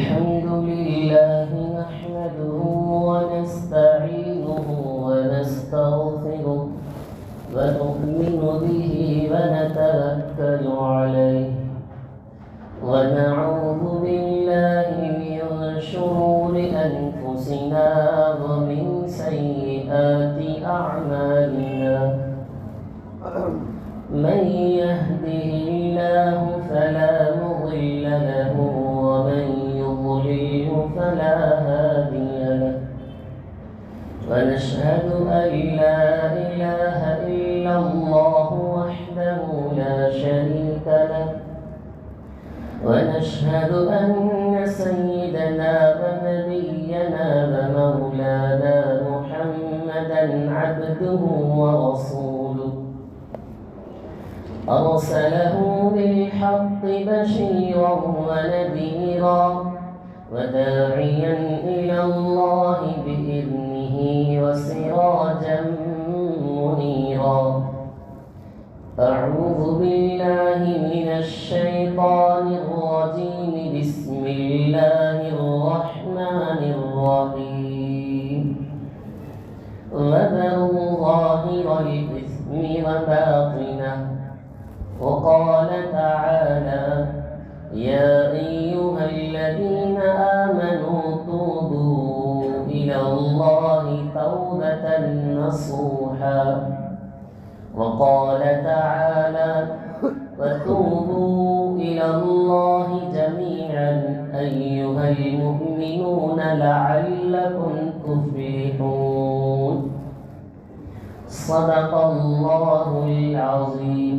الحمد لله نحمده ونستعينه ونستغفره ونؤمن به ونتوكل عليه ونعوذ بالله من شرور أنفسنا ومن سيئات أعمالنا من يهده الله فلا مضل له ومن يضلل فلا هادي له ونشهد أن لا إله إلا الله وحده لا شريك له ونشهد أن سيدنا ونبينا ومولانا محمدا عبده ورسوله أرسله بالحق بشيرا ونذيرا وداعيا إلى الله بإذنه وسراجا منيرا أعوذ بالله من الشيطان الرجيم بسم الله الرحمن الرحيم وذروا ظاهر الإثم وباطنه وقال تعالى يا أيها الذين آمنوا توبوا إلى الله توبة نصوحا وقال تعالى وتوبوا إلى الله جميعا أيها المؤمنون لعلكم تفلحون صدق الله العظيم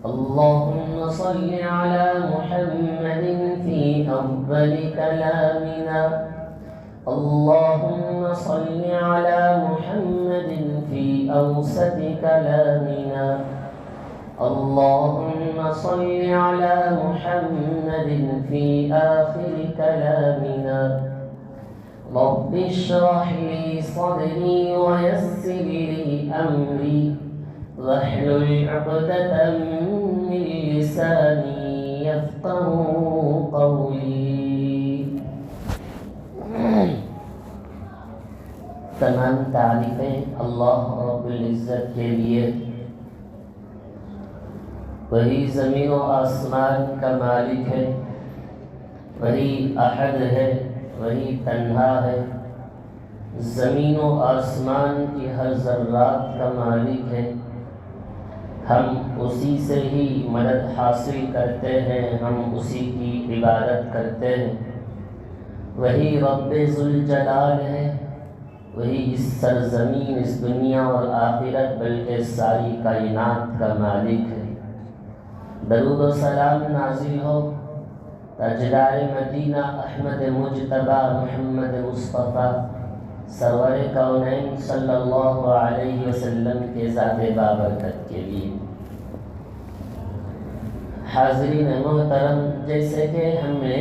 اللهم صل على محمد في أفضل كلامنا اللهم صل على محمد في أوسط كلامنا اللهم صل على محمد في آخر كلامنا رب اشرح لي صدري ويسر لي أمري واحلل عقدة من لساني يفقهوا قولي تمام تعریفیں اللہ رب العزت کے لیے، وہی زمین و آسمان کا مالک ہے، وہی احد ہے، وہی تنہا ہے، زمین و آسمان کی ہر ذرات کا مالک ہے، ہم اسی سے ہی مدد حاصل کرتے ہیں، ہم اسی کی عبادت کرتے ہیں، وہی رب ذوالجلال ہے، وہی اس سرزمین، اس دنیا اور آخرت بلکہ ساری کائنات کا مالک ہے۔ درود و سلام نازل ہو تاجدار مدینہ احمد مجتبی محمد مصطفیٰ سرور کونین صلی اللہ علیہ وسلم کے ذات بابرکت کے لیے۔ حاضرین محترم، جیسے کہ ہم نے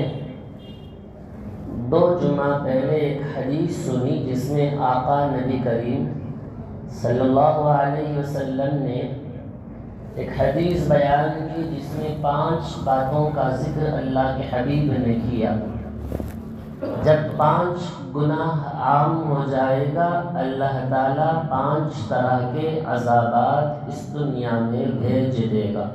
2 جمعہ پہلے ایک حدیث سنی جس میں آقا نبی کریم صلی اللہ علیہ وسلم نے ایک حدیث بیان کی جس میں 5 باتوں کا ذکر اللہ کے حبیب نے کیا۔ جب 5 گناہ عام ہو جائے گا اللہ تعالیٰ 5 طرح کے عذابات اس دنیا میں بھیج دے گا۔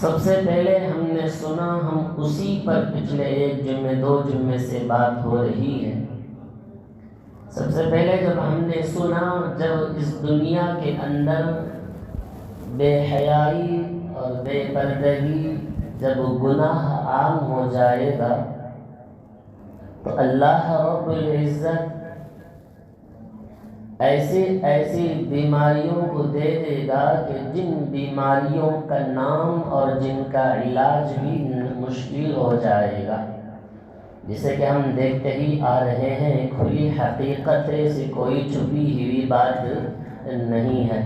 سب سے پہلے ہم نے سنا، ہم اسی پر پچھلے 1 جمعے 2 جمعے سے بات ہو رہی ہے۔ سب سے پہلے جب ہم نے سنا، جب اس دنیا کے اندر بے حیائی اور بے پردگی، جب گناہ عام ہو جائے گا تو اللہ رب العزت ایسی بیماریوں کو دے دے گا کہ جن بیماریوں کا نام اور جن کا علاج بھی مشکل ہو جائے گا، جسے کہ ہم دیکھتے ہی آ رہے ہیں، کھلی حقیقت ہے، اسے کوئی چھپی ہوئی بات نہیں ہے۔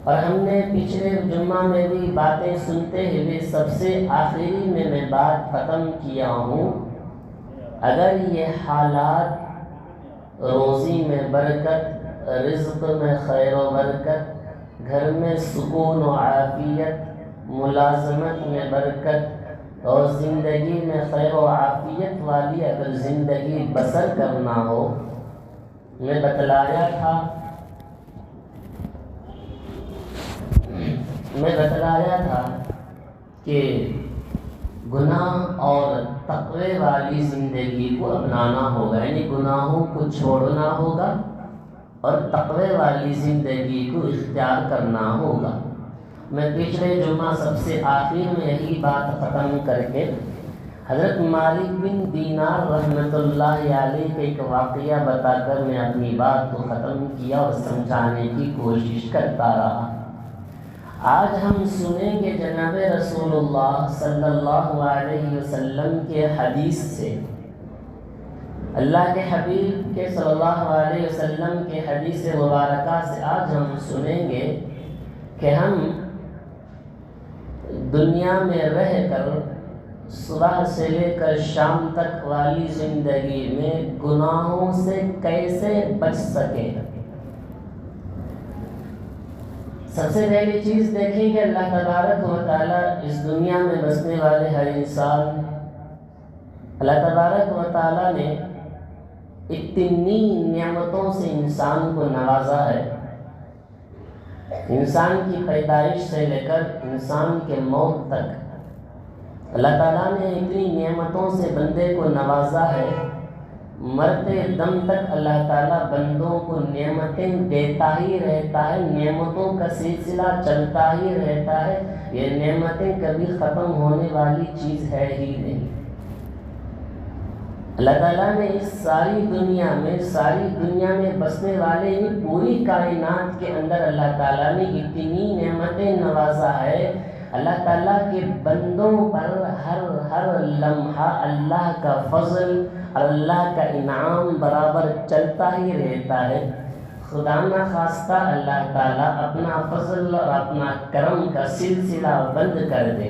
اور ہم نے پچھلے جمعہ میں بھی باتیں سنتے ہوئے سب سے آخری میں بات ختم کیا ہوں، اگر یہ حالات روزی میں برکت، رزق میں خیر و برکت، گھر میں سکون و عافیت، ملازمت میں برکت، اور زندگی میں خیر و عافیت والی اگر زندگی بسر کرنا ہو، میں بتلایا تھا کہ گناہ اور تقوی والی زندگی کو اپنانا ہوگا، یعنی گناہوں کو چھوڑنا ہوگا اور تقوی والی زندگی کو اختیار کرنا ہوگا۔ میں پچھلے جمعہ سب سے آخر میں یہی بات ختم کر کے حضرت مالک بن دینار رحمۃ اللہ علیہ کے ایک واقعہ بتا کر میں اپنی بات کو ختم کیا اور سمجھانے کی کوشش کرتا رہا۔ آج ہم سنیں گے جناب رسول اللہ صلی اللہ علیہ وسلم کے حدیث سے، اللہ کے حبیب کے صلی اللہ علیہ وسلم کے حدیث مبارکہ سے آج ہم سنیں گے کہ ہم دنیا میں رہ کر صبح سے لے کر شام تک والی زندگی میں گناہوں سے کیسے بچ سکیں۔ سب سے پہلی چیز دیکھیں کہ اللہ تبارک و تعالیٰ اس دنیا میں بسنے والے ہر انسان، اللہ تبارک و تعالیٰ نے اتنی نعمتوں سے انسان کو نوازا ہے، انسان کی پیدائش سے لے کر انسان کے موت تک اللہ تعالیٰ نے اتنی نعمتوں سے بندے کو نوازا ہے، مرتے دم تک اللہ تعالیٰ بندوں کو نعمتیں دیتا ہی رہتا ہے، نعمتوں کا سلسلہ چلتا ہی رہتا ہے، یہ نعمتیں کبھی ختم ہونے والی چیز ہے ہی نہیں۔ اللہ تعالیٰ نے اس ساری دنیا میں بسنے والے پوری کائنات کے اندر اللہ تعالیٰ نے اتنی نعمتیں نوازا ہے، اللہ تعالیٰ کے بندوں پر ہر لمحہ اللہ کا فضل اور اللہ کا انعام برابر چلتا ہی رہتا ہے۔ خدا نہ خواستہ اللہ تعالیٰ اپنا فضل اور اپنا کرم کا سلسلہ بند کر دے،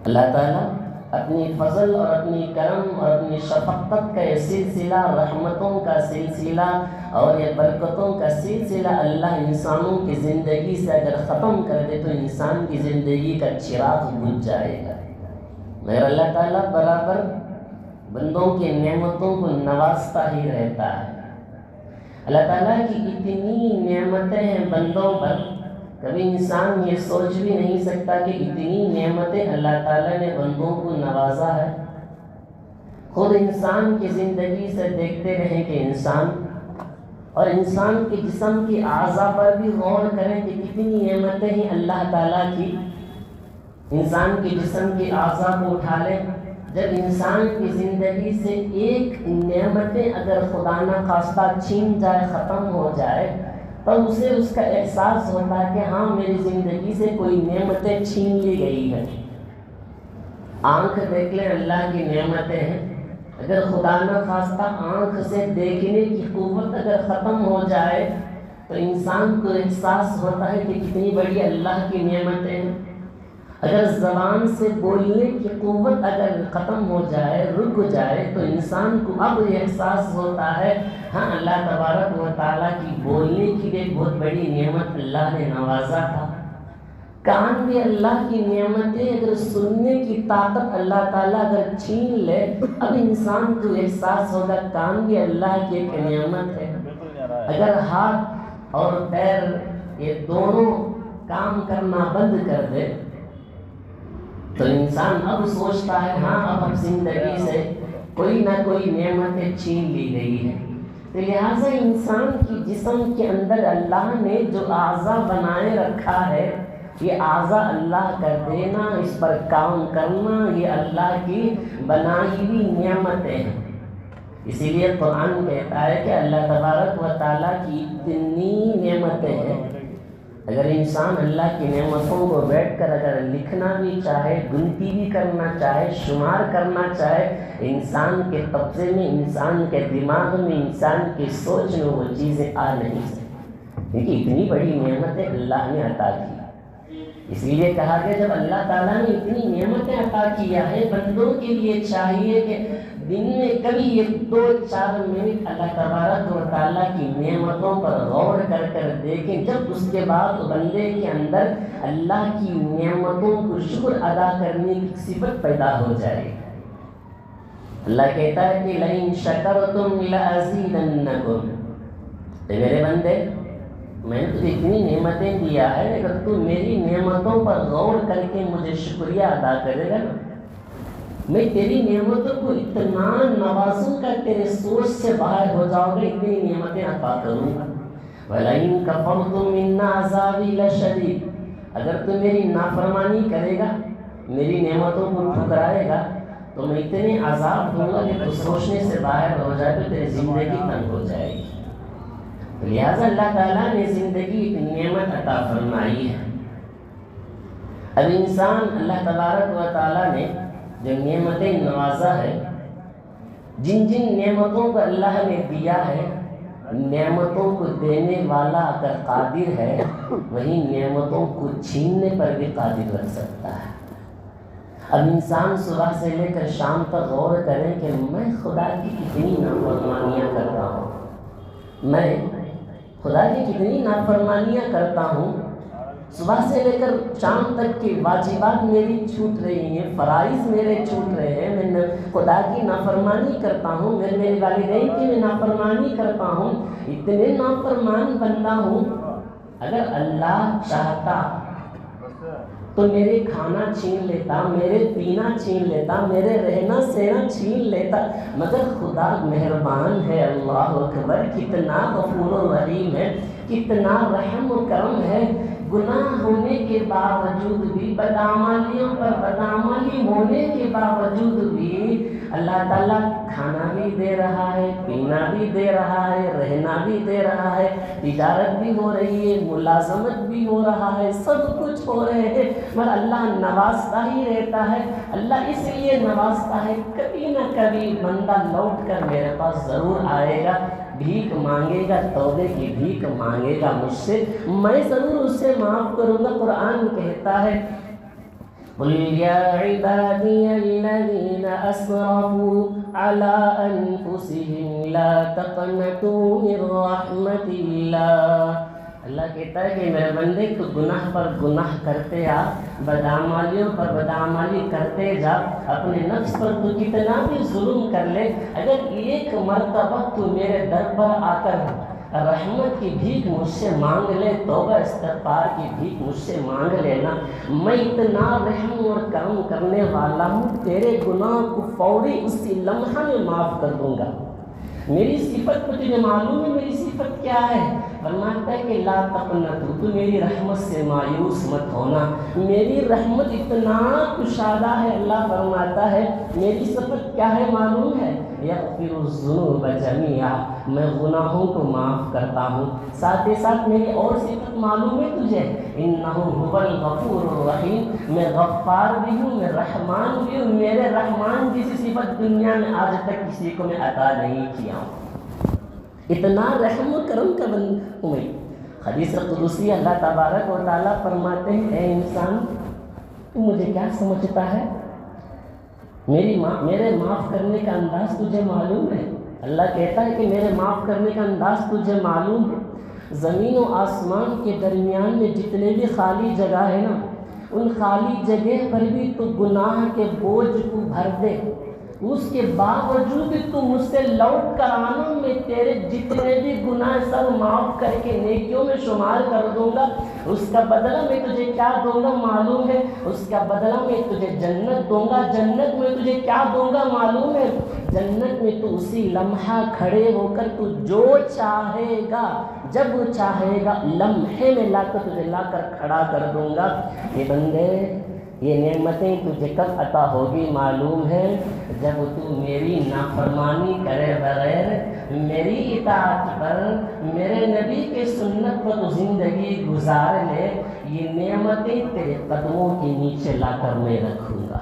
اللہ تعالیٰ اپنی فضل اور اپنی کرم اور اپنی شفقت کا یہ سلسلہ، رحمتوں کا سلسلہ اور یہ برکتوں کا سلسلہ اللہ انسانوں کی زندگی سے اگر ختم کر دے تو انسان کی زندگی کا چراغ بجھ جائے گا، مگر اللہ تعالیٰ برابر بندوں کی نعمتوں کو نوازتا ہی رہتا ہے۔ اللہ تعالیٰ کی اتنی نعمتیں ہیں بندوں پر، کبھی انسان یہ سوچ بھی نہیں سکتا کہ اتنی نعمتیں اللہ تعالیٰ نے بندوں کو نوازا ہے۔ خود انسان کی زندگی سے دیکھتے رہیں کہ انسان اور انسان کے جسم کی اعضاء پر بھی غور کریں کہ کتنی نعمتیں ہیں اللہ تعالیٰ کی۔ انسان کے جسم کی اعضاء کو اٹھا لیں، جب انسان کی زندگی سے ایک نعمتیں اگر خدا نہ خواستہ چھین جائے، ختم ہو جائے، تو اسے اس کا احساس ہوتا ہے کہ ہاں میری زندگی سے کوئی نعمتیں چھین لی گئی ہے۔ آنکھ دیکھ لیں، اللہ کی نعمتیں ہیں، اگر خدا نہ خواستہ آنکھ سے دیکھنے کی قوت اگر ختم ہو جائے تو انسان کو احساس ہوتا ہے کہ کتنی بڑی اللہ کی نعمتیں ہیں۔ اگر زبان سے بولنے کی قوت اگر ختم ہو جائے، رک جائے، تو انسان کو اب یہ احساس ہوتا ہے ہاں اللہ تبارک و تعالیٰ کی بولنے کی بھی ایک بہت بڑی نعمت اللہ نے نوازا تھا۔ کان بھی اللہ کی نعمتیں، اگر سننے کی طاقت اللہ تعالیٰ اگر چھین لے، اب انسان کو احساس ہوگا کان بھی اللہ کی ایک نعمت ہے۔ اگر ہاتھ اور پیر یہ دونوں کام کرنا بند کر دے تو انسان اب سوچتا ہے ہاں اب زندگی سے کوئی نہ کوئی نعمتیں چھین لی گئی ہے۔ تو لہٰذا انسان کی جسم کے اندر اللہ نے جو اعضاء بنائے رکھا ہے، یہ اعضاء اللہ کا دینا، اس پر کام کرنا، یہ اللہ کی بنائی ہوئی نعمتیں ہیں۔ اسی لیے قرآن کہتا ہے کہ اللہ تبارک و تعالیٰ کی اتنی نعمتیں ہیں، اگر انسان اللہ کی نعمتوں کو بیٹھ کر اگر لکھنا بھی چاہے، گنتی بھی کرنا چاہے، شمار کرنا چاہے، انسان کے قبضے میں، انسان کے دماغ میں، انسان کی سوچ میں وہ چیزیں آ نہیں سکتی، کیونکہ اتنی بڑی نعمتیں اللہ نے عطا کی۔ اس لیے کہا گیا جب اللہ تعالیٰ نے اتنی نعمتیں عطا کیا ہے، بندوں کے لیے چاہیے کہ دن میں کبھی یہ 2-4 منٹ اللہ تبارک و تعالیٰ کی نعمتوں پر غور کر دیکھیں. جب اس کے بعد بندے کے اندر اللہ کی نعمتوں کو شکر ادا کرنے کی صفت پیدا ہو جائے. اللہ کہتا ہے کہ لَإِن شَكَرْتُمْ لَأَزِيدَنَّكُمْ. میرے بندے، میں نے تجھے اتنی نعمتیں دیا ہے، اگر تو میری نعمتوں پر غور کر کے مجھے شکریہ ادا کرے گا نا، میں تیری نعمتوں کو اتنا نوازوں گا، تیرے سوچ سے باہر ہو جاؤ گا، اتنی نعمتیں عطا کروں گا. وَلَئِن كَفَرْتُمْ إِنَّ عَذَابِي لَشَدِيدٌ. اگر تو میری نافرمانی کرے گا، میری نعمتوں کو ٹھکرائے گا، تو میں اتنے عذاب دوں گا کہ تو سوچنے سے باہر ہو جائے تو تیری زندگی تنگ ہو جائے گی. لہٰذا اللہ تعالیٰ نے زندگی ایک نعمت عطا فرمائی ہے. اب انسان اللہ تبارک و تعالیٰ نے جو نعمتیں نوازا ہے، جن نعمتوں کو اللہ نے دیا ہے، نعمتوں کو دینے والا اگر قادر ہے، وہی نعمتوں کو چھیننے پر بھی قادر رکھ سکتا ہے. اب انسان صبح سے لے کر شام تک غور کریں کہ میں خدا کی کتنی نافرمانیاں کرتا ہوں، میں خدا کی کتنی نافرمانیاں کرتا ہوں. صبح سے لے کر شام تک کی واجبات میری چھوٹ رہی ہیں، فرائض میرے چھوٹ رہے ہیں، میں خدا کی نافرمانی کرتا ہوں، میں میرے والدین کی میں نافرمانی کرتا ہوں، اتنے نافرمان بندہ ہوں. اگر اللہ چاہتا تو میرے کھانا چھین لیتا، میرے پینا چھین لیتا، میرے رہنا سہنا چھین لیتا، مگر خدا مہربان ہے. اللہ اکبر، کتنا غفور و رحیم ہے، کتنا رحم و کرم ہے. گناہ ہونے کے باوجود بھی، بدعمالیوں پر بدعمالی ہونے کے باوجود بھی اللہ تعالیٰ کھانا بھی دے رہا ہے، پینا بھی دے رہا ہے، رہنا بھی دے رہا ہے، تجارت بھی ہو رہی ہے، ملازمت بھی ہو رہا ہے، سب کچھ ہو رہے ہیں، مگر اللہ نوازتا ہی رہتا ہے. اللہ اس لیے نوازتا ہے، کبھی نہ کبھی بندہ لوٹ کر میرے پاس ضرور آئے گا، بھیک مانگے گا، توبے کی بھیک مانگے گا مجھ سے، میں ضرور اس سے معاف کروں گا. قرآن کہتا ہے قُلْ يَا عِبَادِيَ الَّذِينَ أَسْرَفُوا عَلَىٰ أَنفُسِهِمْ لَا تَقْنَطُوا مِن رَّحْمَةِ اللَّهِ. اللہ کہتا ہے کہ میرے بندے تو گناہ پر گناہ کرتے آ، بدعمالیوں پر بدعمالی کرتے جا، اپنے نفس پر تو کتنا بھی ظلم کر لے، اگر ایک مرتبہ تو میرے در پر آ کر رحمت کی بھیک مجھ سے مانگ لے، توبہ استغفار کی بھیک مجھ سے مانگ لینا، میں اتنا رحم اور کرم کرنے والا ہوں، تیرے گناہ کو فوری اسی لمحہ میں معاف کر دوں گا. میری صفت کو تجھے معلوم ہے میری صفت کیا ہے؟ فرماتا ہے کہ لا تقنطوا، تو میری رحمت سے مایوس مت ہونا، میری رحمت اتنا کشادہ ہے. اللہ فرماتا ہے میری صفت کیا ہے معلوم ہے؟ یغفر الذنوب جميعا، میں گناہوں کو معاف کرتا ہوں. ساتھ ہی ساتھ میری اور صفت معلوم ہے تجھے، انہ هو الغفور الرحیم، میں غفار بھی ہوں، میں رحمان بھی ہوں. میرے رحمان جیسی صفت دنیا میں آج تک کسی کو میں عطا نہیں کیا ہوں، اتنا رحم و کرم کا بندہ ہوں میں. حدیث قدسی اللہ تبارک و تعالیٰ فرماتے ہیں اے انسان، تو مجھے کیا سمجھتا ہے؟ میرے معاف کرنے کا انداز تجھے معلوم ہے؟ اللہ کہتا ہے کہ میرے معاف کرنے کا انداز تجھے معلوم ہے؟ زمین و آسمان کے درمیان میں جتنے بھی خالی جگہ ہے نا، ان خالی جگہ پر بھی تو گناہ کے بوجھ کو بھر دے، اس کے باوجود تو مجھ سے لوٹ کر آنا، میں تیرے جتنے بھی گناہ سب معاف کر کے نیکیوں میں شمار کر دوں گا. اس کا بدلہ میں تجھے کیا دوں گا معلوم ہے؟ اس کا بدلہ میں تجھے جنت دوں گا. جنت میں تجھے کیا دوں گا معلوم ہے؟ جنت میں تو اسی لمحہ کھڑے ہو کر تو جو چاہے گا، جب چاہے گا، لمحے میں لا کر تجھے لا کر کھڑا کر دوں گا. یہ بندے، یہ نعمتیں تجھے کب عطا ہوگی معلوم ہے؟ جب تو میری نافرمانی کرے بغیر میری اطاعت پر، میرے نبی کے سنت پر تو زندگی گزار لے. یہ نعمتیں تیرے قدموں کے نیچے لا کر میں رکھوں گا.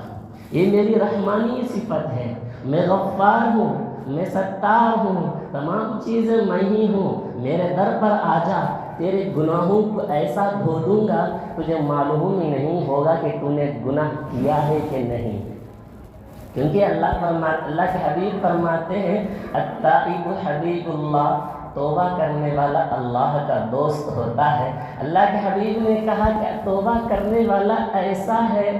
یہ میری رحمانی صفت ہے. میں غفار ہوں، میں ستار ہوں، تمام چیزیں میں ہی ہوں. میرے در پر آ جا، تیرے گناہوں کو ایسا دھو دوں گا تجھے معلوم ہی نہیں ہوگا کہ تو نے گناہ کیا ہے کہ نہیں، کیونکہ اللہ کے حبیب فرماتے ہیں التائب حبیب اللہ، توبہ کرنے والا اللہ کا دوست ہوتا ہے۔ اللہ کے حبیب نے کہا کہ توبہ کرنے والا ایسا ہے،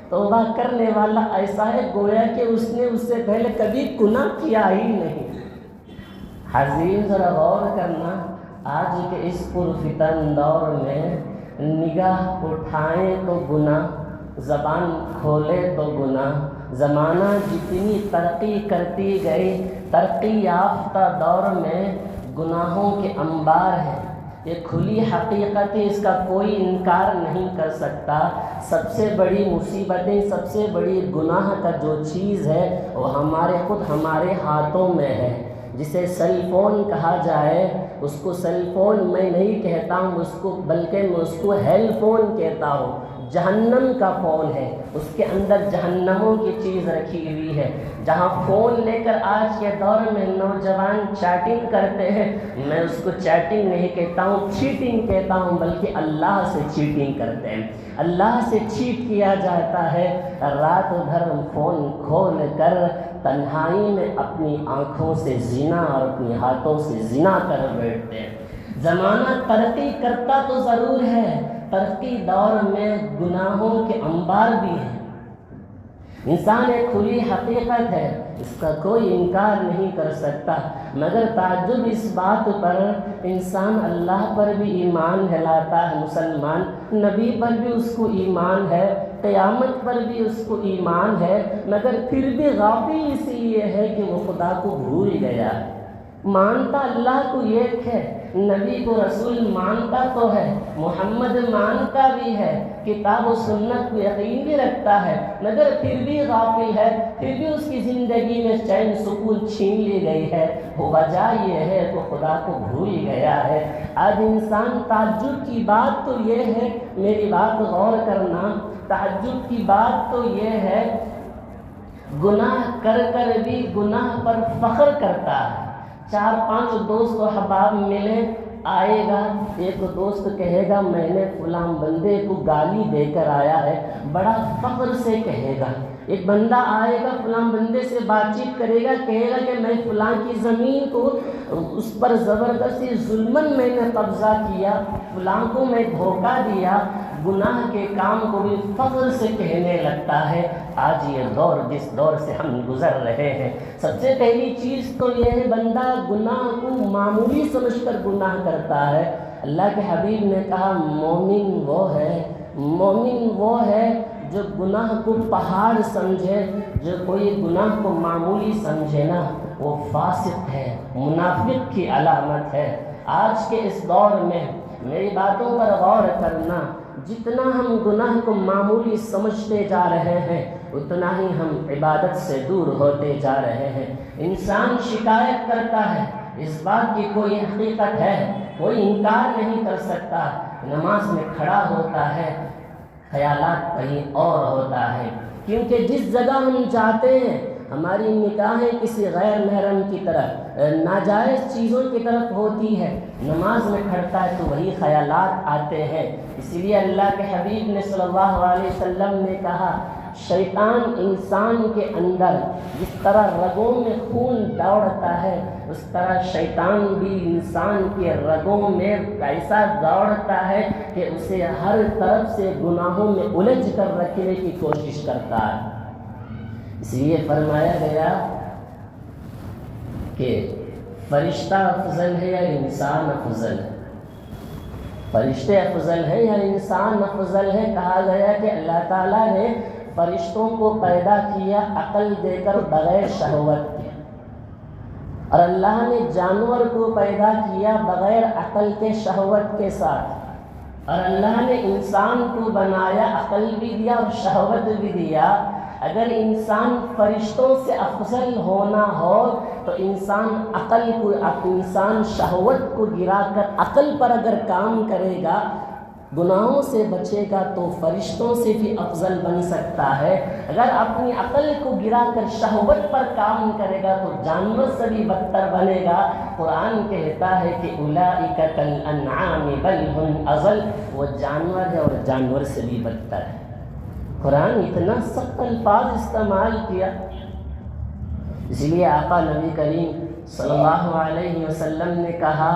توبہ کرنے والا ایسا ہے گویا کہ اس نے اس سے پہلے کبھی گناہ کیا ہی نہیں۔ حاضرین ذرا غور کرنا، آج کے اس پرفتن دور میں نگاہ اٹھائیں تو گناہ، زبان کھولے تو گناہ، زمانہ جتنی ترقی کرتی گئی، ترقی یافتہ دور میں گناہوں کے انبار ہیں، یہ کھلی حقیقت ہے، اس کا کوئی انکار نہیں کر سکتا۔ سب سے بڑی مصیبتیں، سب سے بڑی گناہ کا جو چیز ہے وہ ہمارے ہاتھوں میں ہے، جسے سیل فون کہا جائے، اس کو سیل فون میں نہیں کہتا ہوں، بلکہ میں اس کو ہیل فون کہتا ہوں، جہنم کا فون ہے، اس کے اندر جہنموں کی چیز رکھی ہوئی ہے۔ جہاں فون لے کر آج کے دور میں نوجوان چیٹنگ کرتے ہیں، میں اس کو چیٹنگ نہیں کہتا ہوں، چیٹنگ کہتا ہوں، بلکہ اللہ سے چیٹنگ کرتے ہیں، اللہ سے چیٹ کیا جاتا ہے۔ رات بھر فون کھول کر تنہائی میں اپنی آنکھوں سے زنا اور اپنی ہاتھوں سے زنا کر بیٹھتے ہیں۔ زمانہ ترقی کرتا تو ضرور ہے، ترقی دور میں گناہوں کے انبار بھی ہیں۔ انسان ایک کھلی حقیقت ہے، اس کا کوئی انکار نہیں کر سکتا، مگر تعجب اس بات پر انسان اللہ پر بھی ایمان لاتا ہے، مسلمان نبی پر بھی اس کو ایمان ہے، قیامت پر بھی اس کو ایمان ہے، مگر پھر بھی غافل اس لیے ہے کہ وہ خدا کو بھول گیا۔ مانتا اللہ کو ایک ہے، نبی کو رسول مانتا تو ہے، محمد مانتا بھی ہے، کتاب و سنت کو یقین بھی رکھتا ہے، مگر پھر بھی غافل ہے، پھر بھی اس کی زندگی میں چین سکون چھین لی گئی ہے۔ وجہ یہ ہے کہ خدا کو بھول گیا ہے۔ آج انسان، تعجب کی بات تو یہ ہے، میری بات غور کرنا، تعجب کی بات تو یہ ہے، گناہ کر کر بھی گناہ پر فخر کرتا ہے۔ 4-5 دوست و احباب ملیں، آئے گا، ایک دوست کہے گا میں نے فلاں بندے کو گالی دے کر آیا ہے، بڑا فخر سے کہے گا۔ ایک بندہ آئے گا، فلاں بندے سے بات چیت کرے گا، کہے گا کہ میں فلاں کی زمین کو اس پر زبردستی ظلماً میں نے قبضہ کیا، فلاں کو میں دھوکہ دیا، گناہ کے کام کو بھی فخر سے کہنے لگتا ہے۔ آج یہ دور، جس دور سے ہم گزر رہے ہیں، سب سے پہلی چیز تو یہ ہے بندہ گناہ کو معمولی سمجھ کر گناہ کرتا ہے۔ اللہ کے حبیب نے کہا مومن وہ ہے جو گناہ کو پہاڑ سمجھے، جو کوئی گناہ کو معمولی سمجھے نا، وہ فاسق ہے، منافق کی علامت ہے۔ آج کے اس دور میں میری باتوں پر غور کرنا، جتنا ہم گناہ کو معمولی سمجھتے جا رہے ہیں، اتنا ہی ہم عبادت سے دور ہوتے جا رہے ہیں۔ انسان شکایت کرتا ہے، اس بات کی کوئی حقیقت ہے، کوئی انکار نہیں کر سکتا، نماز میں کھڑا ہوتا ہے، خیالات کہیں اور ہوتا ہے، کیونکہ جس جگہ ہم جاتے ہیں ہماری نگاہیں کسی غیر محرم کی طرف، ناجائز چیزوں کی طرف ہوتی ہے۔ نماز میں کھڑتا ہے تو وہی خیالات آتے ہیں۔ اس لیے اللہ کے حبیب نے صلی اللہ علیہ وسلم نے کہا شیطان انسان کے اندر جس طرح رگوں میں خون دوڑتا ہے، اس طرح شیطان بھی انسان کے رگوں میں ایسا دوڑتا ہے کہ اسے ہر طرف سے گناہوں میں الجھ کر رکھنے کی کوشش کرتا ہے۔ اس لیے فرمایا گیا کہ فرشتہ افضل ہے یا انسان افضل ہے، فرشتے افضل ہے یا انسان افضل ہے؟ کہا گیا کہ اللہ تعالیٰ نے فرشتوں کو پیدا کیا عقل دے کر بغیر شہوت کے، اور اللہ نے جانور کو پیدا کیا بغیر عقل کے، شہوت کے ساتھ، اور اللہ نے انسان کو بنایا، عقل بھی دیا اور شہوت بھی دیا۔ اگر انسان فرشتوں سے افضل ہونا ہو تو انسان شہوت کو گرا کر عقل پر اگر کام کرے گا گناہوں سے بچے گا تو فرشتوں سے بھی افضل بن سکتا ہے۔ اگر اپنی عقل کو گرا کر شہوت پر کام کرے گا تو جانور سے بھی بدتر بنے گا۔ قرآن کہتا ہے کہ اولئک کالانعام بل هم اضل، وہ جانور ہے اور جانور سے بھی بدتر ہے۔ قرآن اتنا سخت الفاظ استعمال کیا، اس لیے آقا نبی کریم صلی اللہ علیہ وسلم نے کہا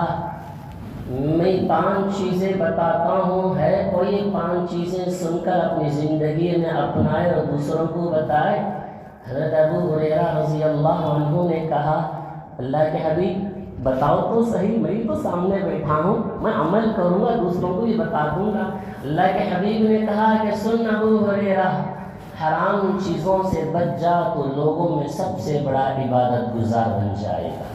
میں 5 چیزیں بتاتا ہوں، ہے کوئی 5 چیزیں سن کر اپنی زندگی میں اپنائے اور دوسروں کو بتائے۔ حضرت ابو ہریرہ رضی اللہ عنہ نے کہا اللہ کے حبیب بتاؤ تو صحیح، میں تو سامنے بیٹھا ہوں، میں عمل کروں گا، دوسروں کو بھی بتا دوں گا۔ اللہ کے حبیب نے کہا کہ سن ابو ہریرہ، حرام چیزوں سے بچ جا تو لوگوں میں سب سے بڑا عبادت گزار بن جائے گا۔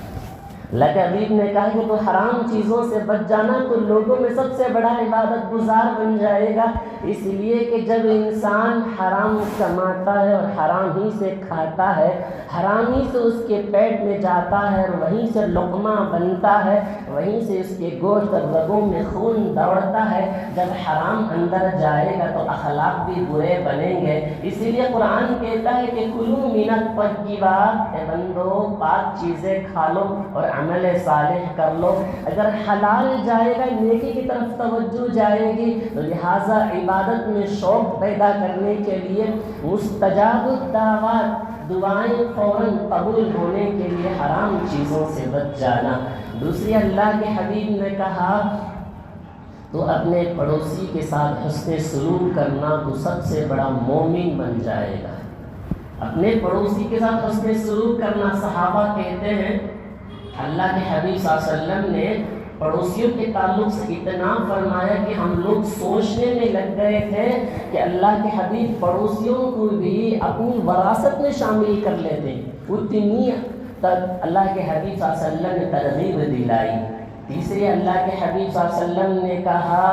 اللہ کے حبیب نے کہا کہ تو حرام چیزوں سے بچ جانا تو لوگوں میں سب سے بڑا عبادت گزار بن جائے گا، اس لیے کہ جب انسان حرام کماتا ہے اور حرام ہی سے کھاتا ہے، حرام ہی سے اس کے پیٹ میں جاتا ہے اور وہیں سے لقمہ بنتا ہے، وہیں سے اس کے گوشت اور رگوں میں خون دوڑتا ہے، جب حرام اندر جائے گا تو اخلاق بھی برے بنیں گے۔ اسی لیے قرآن کہتا ہے کہ کلوا من الطیبات، اے بندو پاک چیزیں کھا لو اور عمل صالح کر لو۔ اگر حلال جائے گا نیکی کی طرف توجہ جائے گی، تو لہٰذا عبادت میں شوق پیدا کرنے کے لیے مستجاب الدعوات، دعائیں فوراً قبول ہونے کے لیے حرام چیزوں سے بچ جانا۔ دوسری اللہ کے حبیب نے کہا تو اپنے پڑوسی کے ساتھ حسن سلوک کرنا تو سب سے بڑا مومن بن جائے گا۔ اپنے پڑوسی کے ساتھ حسن سلوک کرنا، صحابہ کہتے ہیں اللہ کے حبیب صلی اللہ علیہ وسلم نے پڑوسیوں کے تعلق سے اتنا فرمایا کہ ہم لوگ سوچنے میں لگ گئے تھے کہ اللہ کے حبیب پڑوسیوں کو بھی اپنی وراثت میں شامل کر لیتے، اتنی تک اللہ کے حبیب صلی اللہ علیہ وسلم نے ترغیب دلائی۔ تیسری اللہ کے حبیب صلی اللہ علیہ وسلم نے کہا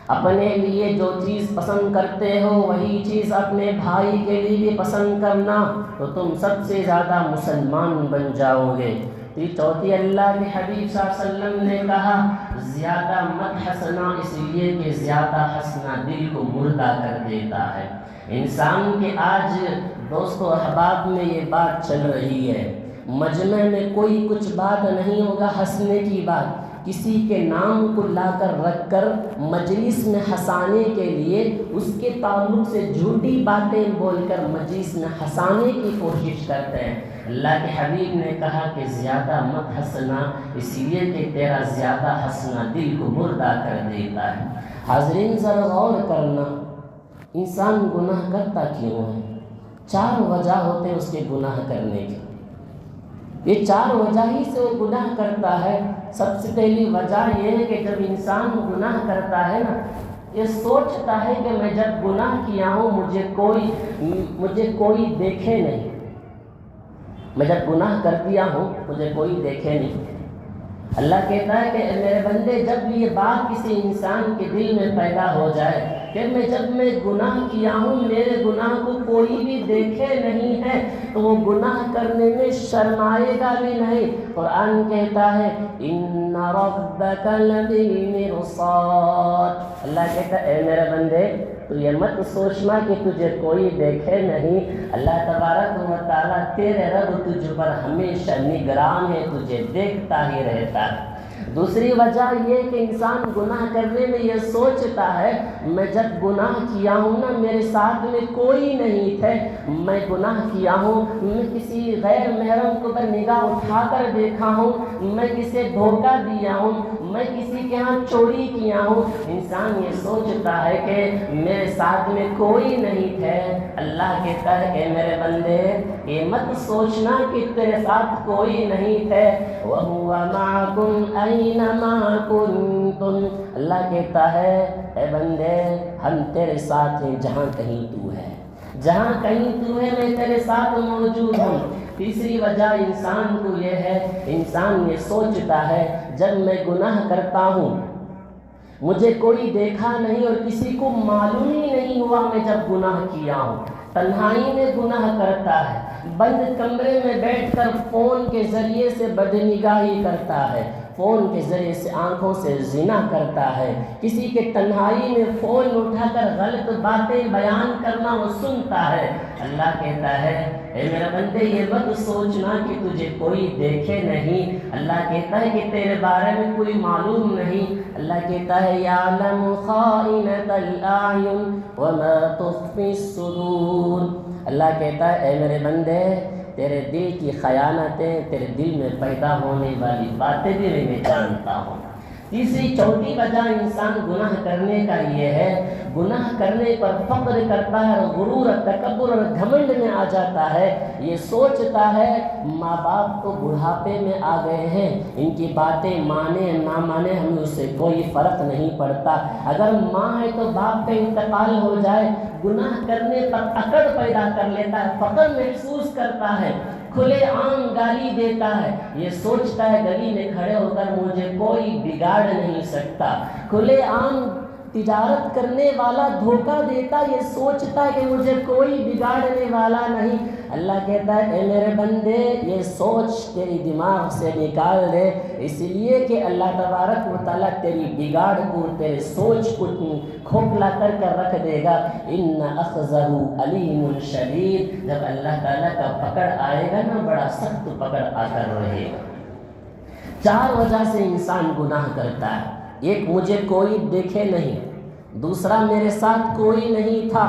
اپنے لیے جو چیز پسند کرتے ہو وہی چیز اپنے بھائی کے لیے بھی پسند کرنا تو تم سب سے زیادہ مسلمان بن جاؤ گے۔ چوتھی اللہ کے حبیب صلی اللہ علیہ وسلم نے کہا زیادہ مت ہنسنا، اس لیے کہ زیادہ ہنسنا دل کو مردہ کر دیتا ہے۔ انسان کے آج دوستو احباب میں یہ بات چل رہی ہے، مجمع میں کوئی کچھ بات نہیں ہوگا ہنسنے کی بات، کسی کے نام کو لا کر رکھ کر مجلس میں ہنسانے کے لیے اس کے تعلق سے جھوٹی باتیں بول کر مجلس میں ہنسانے کی کوشش کرتے ہیں۔ اللہ کے حبیب نے کہا کہ زیادہ مت ہنسنا، اس لیے کہ تیرا زیادہ ہنسنا دل کو مردہ کر دیتا ہے۔ حاضرین ذرا غور کرنا، انسان گناہ کرتا کیوں ہے؟ 4 وجہ ہوتے ہیں اس کے گناہ کرنے کی، یہ 4 وجہ ہی سے وہ گناہ کرتا ہے۔ سب سے پہلی وجہ یہ ہے کہ جب انسان گناہ کرتا ہے نا، یہ سوچتا ہے کہ میں جب گناہ کیا ہوں مجھے کوئی دیکھے نہیں، میں جب گناہ کر دیا ہوں مجھے کوئی دیکھے نہیں۔ اللہ کہتا ہے کہ میرے بندے جب یہ بات کسی انسان کے دل میں پیدا ہو جائے کہ جب میں گناہ کیا ہوں میرے گناہ کو کوئی بھی دیکھے نہیں ہے تو وہ گناہ کرنے میں شرمائے گا بھی نہیں۔ قرآن کہتا ہے ان ربک لبالمرصاد، اللہ کہتا ہے اے میرے بندے تو یہ مت سوچنا کہ تجھے کوئی دیکھے نہیں، اللہ تبارک و تعالیٰ تیرے رب تجھ پر ہمیشہ نگران ہے، تجھے دیکھتا ہی رہتا ہے۔ دوسری وجہ یہ کہ انسان گناہ کرنے میں یہ سوچتا ہے میں جب گناہ کیا ہوں نا میرے ساتھ میں کوئی نہیں تھے، میں گناہ کیا ہوں، میں کسی غیر محرم کو پر نگاہ اٹھا کر دیکھا ہوں، میں کسے دھوکہ دیا ہوں، میں کسی کے ہاں چوری کیا ہوں، انسان یہ سوچتا ہے کہ میرے ساتھ میں کوئی نہیں تھے۔ اللہ کہتا ہے کہ میرے بندے یہ مت سوچنا کہ تیرے ساتھ کوئی نہیں تھے، وَهُوَ مَعَكُمْ أَيْنَمَا كُنْتُمْ، اللہ کہتا ہے اے بندے ہم تیرے ساتھ ہیں جہاں کہیں تو ہے، جہاں کہیں تو ہے میں تیرے ساتھ موجود ہوں۔ تیسری وجہ انسان کو یہ ہے، انسان یہ سوچتا ہے جب میں گناہ کرتا ہوں مجھے کوئی دیکھا نہیں اور کسی کو معلوم ہی نہیں ہوا میں جب گناہ کیا ہوں، تنہائی میں گناہ کرتا ہے، بند کمرے میں بیٹھ کر فون کے ذریعے سے بدنگاہی کرتا ہے، فون کے ذریعے سے آنکھوں سے زنا کرتا ہے، کسی کے تنہائی میں فون اٹھا کر غلط باتیں بیان کرنا وہ سنتا ہے۔ اللہ کہتا ہے اے میرا بندے یہ مت سوچنا کہ تجھے کوئی دیکھے نہیں، اللہ کہتا ہے کہ تیرے بارے میں کوئی معلوم نہیں۔ اللہ کہتا ہے یعلم خائنۃ الاعین وما تخفی الصدور، اللہ کہتا ہے اے میرے بندے تیرے دل کی خیانتیں، تیرے دل میں پیدا ہونے والی باتیں بھی میں جانتا ہوں۔ تیسری چوتھی وجہ انسان گناہ کرنے کا یہ ہے، گناہ کرنے پر فخر کرتا ہے، غرور اور تکبر اور گھمنڈ میں آ جاتا ہے، یہ سوچتا ہے ماں باپ تو بڑھاپے میں آ گئے ہیں، ان کی باتیں مانے نہ مانے ہمیں اس سے کوئی فرق نہیں پڑتا، اگر ماں ہے تو باپ کا انتقال ہو جائے۔ گناہ کرنے پر اکڑ پیدا کر لیتا ہے، فخر محسوس کرتا ہے، کھلے عام گالی دیتا ہے، یہ سوچتا ہے گلی میں کھڑے ہو کر مجھے کوئی بگاڑ نہیں سکتا، کھلے عام تجارت کرنے والا دھوکہ دیتا، یہ سوچتا ہے کہ مجھے کوئی بگاڑنے والا نہیں۔ اللہ کہتا ہے اے میرے بندے یہ سوچ تیری دماغ سے نکال دے، اس لیے کہ اللہ تبارک و تعالیٰ تیری بگاڑ کو، تیرے سوچ کو کھوکھلا کر رکھ دے گا۔ ان اخذہ علیم شدید، جب اللہ تعالیٰ کا پکڑ آئے گا نا بڑا سخت پکڑ آ کر رہے گا۔ 4 وجہ سے انسان گناہ کرتا ہے، ایک مجھے کوئی دیکھے نہیں، دوسرا میرے ساتھ کوئی نہیں تھا،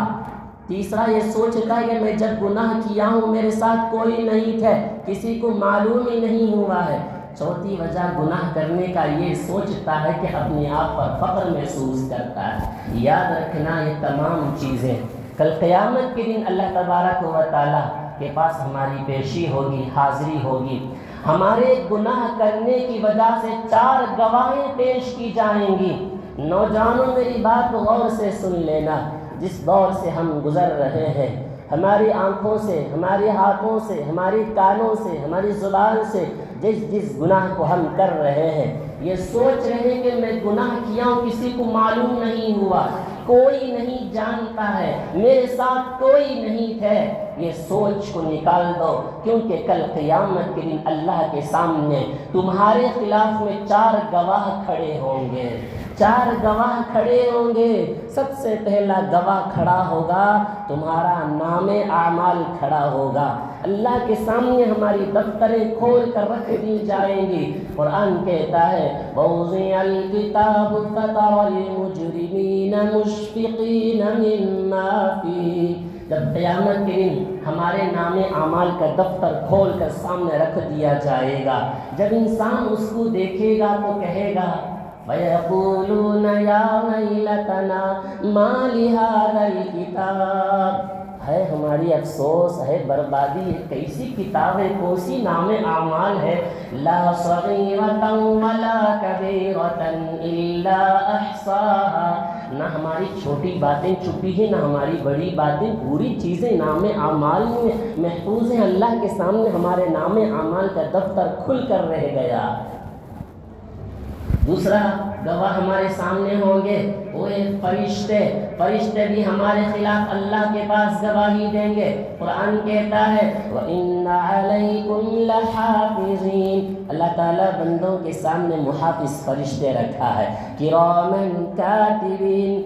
تیسرا یہ سوچتا ہے کہ میں جب گناہ کیا ہوں میرے ساتھ کوئی نہیں تھے، کسی کو معلوم ہی نہیں ہوا ہے، چوتھی وجہ گناہ کرنے کا یہ سوچتا ہے کہ اپنے آپ پر فخر محسوس کرتا ہے۔ یاد رکھنا یہ تمام چیزیں کل قیامت کے دن اللہ تبارک و تعالیٰ کے پاس ہماری پیشی ہوگی، حاضری ہوگی، ہمارے گناہ کرنے کی وجہ سے 4 گواہیں پیش کی جائیں گی۔ نوجوانوں میری بات غور سے سن لینا، جس دور سے ہم گزر رہے ہیں، ہماری آنکھوں سے، ہمارے ہاتھوں سے، ہماری کانوں سے، ہماری زبان سے جس گناہ کو ہم کر رہے ہیں، یہ سوچ رہے ہیں کہ میں گناہ کیا ہوں کسی کو معلوم نہیں ہوا، کوئی نہیں جانتا ہے، میرے ساتھ کوئی نہیں تھے، یہ سوچ کو نکال دو، کیونکہ کل قیامت کے دن اللہ کے سامنے تمہارے خلاف میں 4 گواہ کھڑے ہوں گے، 4 گواہ کھڑے ہوں گے۔ سب سے پہلا گواہ کھڑا ہوگا، تمہارا نام اعمال کھڑا ہوگا، اللہ کے سامنے ہماری دفتریں کھول کر رکھ دی جائیں گی۔ قرآن کہتا ہے وَوُضِعَ الْكِتَابُ فَتَرَى الْمُجْرِمِينَ مُشْفِقِينَ مِمَّا فِيهِ، جب قیامت کے دن ہمارے نام اعمال کا دفتر کھول کر سامنے رکھ دیا جائے گا، جب انسان اس کو دیکھے گا تو کہے گا وَيَقُولُونَ يَا وَيْلَتَنَا مَا لِهَذَا الْكِتَابِ، ہے ہماری افسوس ہے، بربادی ہے، کیسی کتاب ہے، کوسی نام اعمال ہے، لا صغیرۃ ولا کبیرۃ الا احصاها، نہ ہماری چھوٹی باتیں چھپی ہیں نہ ہماری بڑی باتیں، پوری چیزیں نام اعمال میں محفوظ ہیں، اللہ کے سامنے ہمارے نام اعمال کا دفتر کھل کر رہ گیا۔ دوسرا گواہ ہمارے سامنے ہوں گے وہ فرشتے، فرشتے بھی ہمارے خلاف اللہ کے پاس گواہی دیں گے۔ قرآن کہتا ہے وَإِنَّ عَلَيْكُمْ لَحَافِظِينَ، اللہ تعالیٰ بندوں کے سامنے محافظ فرشتے رکھا ہے، کِرَامًا کاتبین،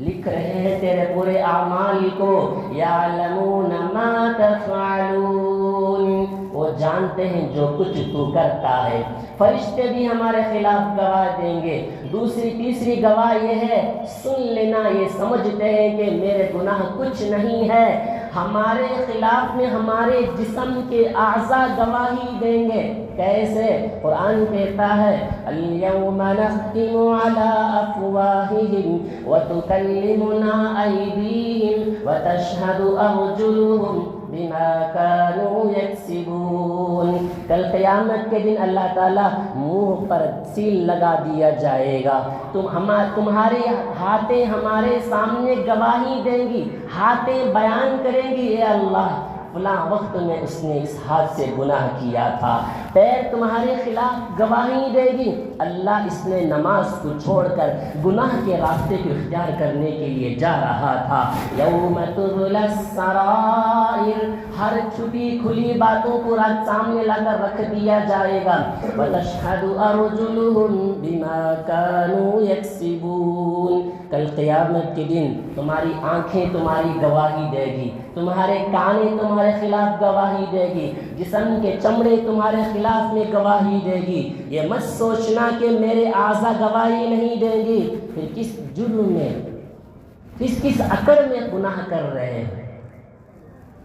لکھ رہے ہیں تیرے پورے اعمال کو، یعلمون ما تفعلون، وہ جانتے ہیں جو کچھ تو کرتا ہے۔ فرشتے بھی ہمارے خلاف گواہ دیں گے۔ دوسری تیسری گواہ یہ ہے، سن لینا، یہ سمجھتے ہیں کہ میرے گناہ کچھ نہیں ہے، ہمارے خلاف میں ہمارے جسم کے اعضاء گواہی دیں گے۔ کیسے؟ قرآن کہتا ہے اليوم نختم على افواههم وتكلمنا ايديهم وتشهد ارجلهم بما كانوا يكسبون، کل قیامت کے دن اللہ تعالیٰ منہ پر سیل لگا دیا جائے گا، تمہاری ہاتھیں ہمارے سامنے گواہی دیں گی، ہاتھیں بیان کریں گی اے اللہ فلاں وقت میں اس نے اس ہاتھ سے گناہ کیا تھا۔ پیر تمہارے خلاف گواہی دے گی، اللہ اس نے نماز کو چھوڑ کر گناہ کے راستے کو اختیار کرنے کے لیے جا رہا تھا۔ یوم تبلی السرائر، ہر چھپی کھلی باتوں کو رات سامنے لا کر رکھ دیا جائے گا۔ وتشہد ارجلہم بما كانوا یکسبون، کل قیامت کے دن تمہاری آنکھیں تمہاری گواہی دے گی، تمہارے کانیں تمہارے خلاف گواہی دے گی، جسم کے چمڑے تمہارے خلاف میں گواہی دے گی۔ یہ مت سوچنا کہ میرے اعضاء گواہی نہیں دیں گی، پھر کس جرم میں کس اکڑ میں گناہ کر رہے ہیں۔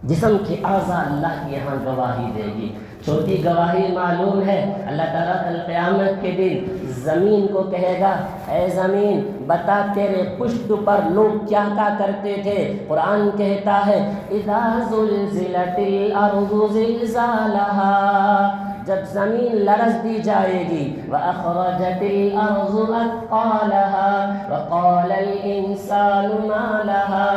جسم کے اعضاء اللہ کے یہاں گواہی دے گی۔ چھوٹی گواہی معلوم ہے، اللہ تعالیٰ کل قیامت کے دن زمین کو کہے گا، اے زمین بتا تیرے پشت پر لوگ کیا کرتے تھے۔ قرآن کہتا ہے اذا زلزلت الارض زلزالہا، جب زمین لرز دی جائے گی، وَأَخْرَجَتِ الْأَرْضُ أَثْقَالَهَا وَقَالَ الْإِنسَانُ مَا لَهَا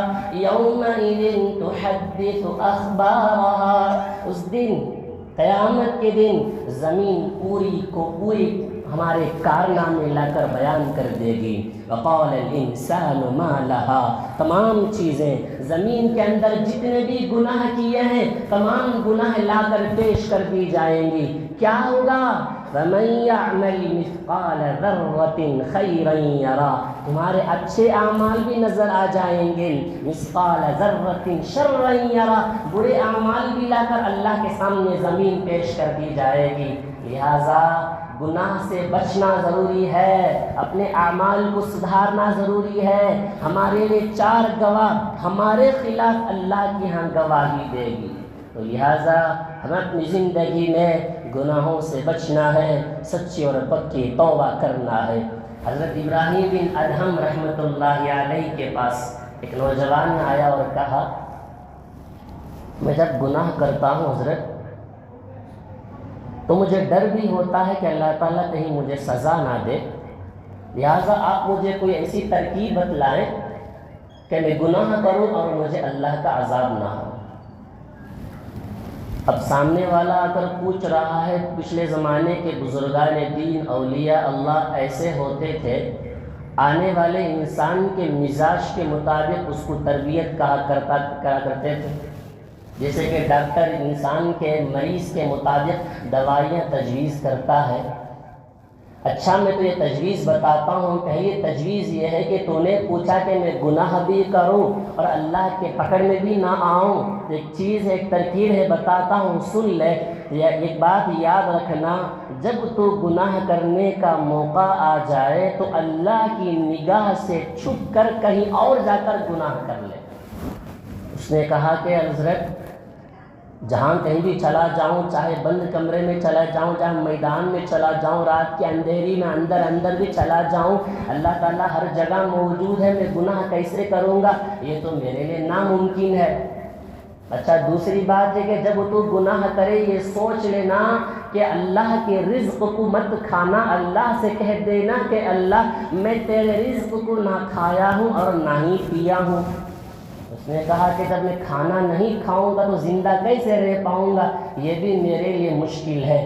يَوْمَئِذٍ تُحَدِّثُ أَخْبَارَهَا، اس دن قیامت کے دن زمین پوری ہمارے کارنامے لا کر بیان کر دے گی۔ وقال الانسان ما لها، تمام چیزیں زمین کے اندر جتنے بھی گناہ کیے ہیں تمام گناہ لا کر پیش کر دی جائیں گی۔ کیا ہوگا؟ فمن يعمل مثقال ذرة خيرا يرى، تمہارے اچھے اعمال بھی نظر آ جائیں گے۔ مثقال ذرة شرا يرى، برے اعمال بھی لا کر اللہ کے سامنے زمین پیش کر دی جائے گی۔ لہذا گناہ سے بچنا ضروری ہے، اپنے اعمال کو سدھارنا ضروری ہے۔ ہمارے لیے 4 گواہ ہمارے خلاف اللہ کے ہاں گواہی دے گی، تو لہٰذا ہمیں اپنی زندگی میں گناہوں سے بچنا ہے، سچی اور پکی توبہ کرنا ہے۔ حضرت ابراہیم بن ادہم رحمۃ اللہ علیہ کے پاس ایک نوجوان آیا اور کہا، میں جب گناہ کرتا ہوں حضرت تو مجھے ڈر بھی ہوتا ہے کہ اللہ تعالیٰ کہیں مجھے سزا نہ دے، لہٰذا آپ مجھے کوئی ایسی ترکیب بتلائیں کہ میں گناہ کروں اور مجھے اللہ کا عذاب نہ ہو۔ اب سامنے والا اگر پوچھ رہا ہے، پچھلے زمانے کے بزرگان دین اولیاء اللہ ایسے ہوتے تھے، آنے والے انسان کے مزاج کے مطابق اس کو تربیت کہا کرتے تھے۔ جیسے کہ ڈاکٹر انسان کے مریض کے مطابق دوائیاں تجویز کرتا ہے۔ اچھا میں تو یہ تجویز بتاتا ہوں، پہلی تجویز یہ ہے کہ تو نے پوچھا کہ میں گناہ بھی کروں اور اللہ کے پکڑ میں بھی نہ آؤں، ایک چیز ہے، ایک ترکیب ہے، بتاتا ہوں، سن لے۔ ایک بات یاد رکھنا، جب تو گناہ کرنے کا موقع آ جائے تو اللہ کی نگاہ سے چھپ کر کہیں اور جا کر گناہ کر لے۔ اس نے کہا کہ حضرت جہاں کہیں بھی چلا جاؤں، چاہے بند کمرے میں چلا جاؤں، چاہے میدان میں چلا جاؤں، رات کے اندھیری میں اندر بھی چلا جاؤں، اللہ تعالیٰ ہر جگہ موجود ہے، میں گناہ کیسے کروں گا؟ یہ تو میرے لیے ناممکن ہے۔ اچھا دوسری بات ہے کہ جب تو گناہ کرے یہ سوچ لینا کہ اللہ کے رزق کو مت کھانا، اللہ سے کہہ دینا کہ اللہ میں تیرے رزق کو نہ کھایا ہوں اور نہ ہی پیا ہوں۔ اس نے کہا کہ جب میں کھانا نہیں کھاؤں گا تو زندہ کیسے رہ پاؤں گا، یہ بھی میرے لیے مشکل ہے۔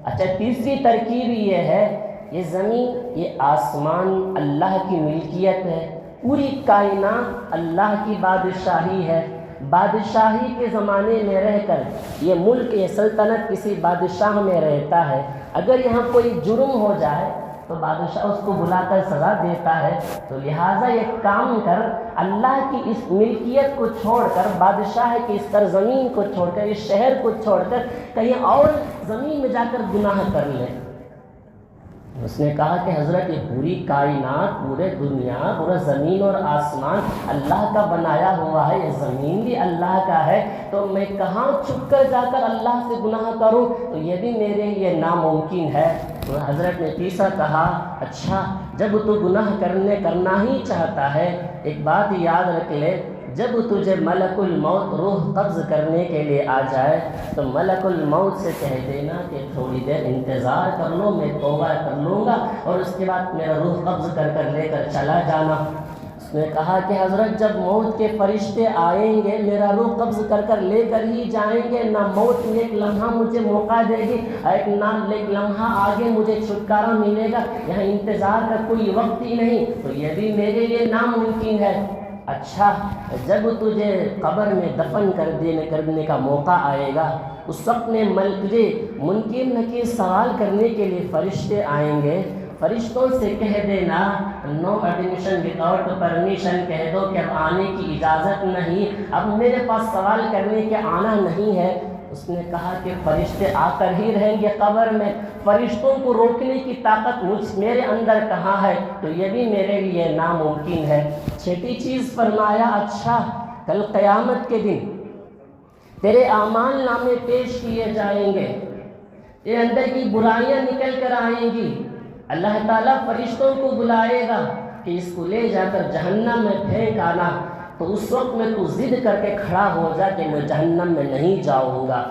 اچھا تیسری ترکیب یہ ہے، یہ زمین یہ آسمان اللہ کی ملکیت ہے، پوری کائنات اللہ کی بادشاہی ہے۔ بادشاہی کے زمانے میں رہ کر یہ ملک یہ سلطنت کسی بادشاہ میں رہتا ہے، اگر یہاں کوئی جرم ہو جائے تو بادشاہ اس کو بلا کر سزا دیتا ہے، تو لہٰذا یہ کام کر اللہ کی اس ملکیت کو چھوڑ کر، بادشاہ کی اس سرزمین کو چھوڑ کر، اس شہر کو چھوڑ کر کہیں اور زمین میں جا کر گناہ کر لے۔ اس نے کہا کہ حضرت یہ پوری کائنات، پورے دنیا، پورا زمین اور آسمان اللہ کا بنایا ہوا ہے، یہ زمین بھی اللہ کا ہے، تو میں کہاں چھپ کر جا کر اللہ سے گناہ کروں؟ تو یہ بھی میرے لیے ناممکن ہے۔ تو حضرت نے تیسرا کہا، اچھا جب تو گناہ کرنا ہی چاہتا ہے، ایک بات یاد رکھ لے، جب تجھے ملک الموت روح قبض کرنے کے لیے آ جائے تو ملک الموت سے کہہ دینا کہ تھوڑی دیر انتظار کر لو، میں توبہ کر لوں گا اور اس کے بعد میرا روح قبض کر لے کر چلا جانا۔ اس نے کہا کہ حضرت جب موت کے فرشتے آئیں گے میرا روح قبض کر کر لے کر ہی جائیں گے، نہ موت ایک لمحہ مجھے موقع دے گی، ایک لمحہ آگے مجھے چھٹکارا ملے گا، یہاں انتظار کا کوئی وقت ہی نہیں، تو یہ بھی میرے لیے ناممکن ہے۔ اچھا جب تجھے قبر میں دفن کرنے کا موقع آئے گا اس وقت میں تجھے منکر نکیر سوال کرنے کے لیے فرشتے آئیں گے، فرشتوں سے کہہ دینا نو ایڈمیشن وداؤٹ پرمیشن، کہہ دو کہ اب آنے کی اجازت نہیں، اب میرے پاس سوال کرنے کے آنا نہیں ہے۔ اس نے کہا کہ فرشتے آ کر ہی رہیں گے قبر میں، فرشتوں کو روکنے کی طاقت میرے اندر کہاں ہے، تو یہ بھی میرے لیے ناممکن ہے۔ چھٹی چیز فرمایا اچھا کل قیامت کے دن تیرے اعمال نامے پیش کیے جائیں گے، تیرے اندر کی برائیاں نکل کر آئیں گی، اللہ تعالیٰ فرشتوں کو بلائے گا کہ اس کو لے جا کر جہنم میں پھینک آنا، تو اس وقت میں تو ضد کر کے کھڑا ہو جا کہ میں جہنم میں نہیں جاؤں گا۔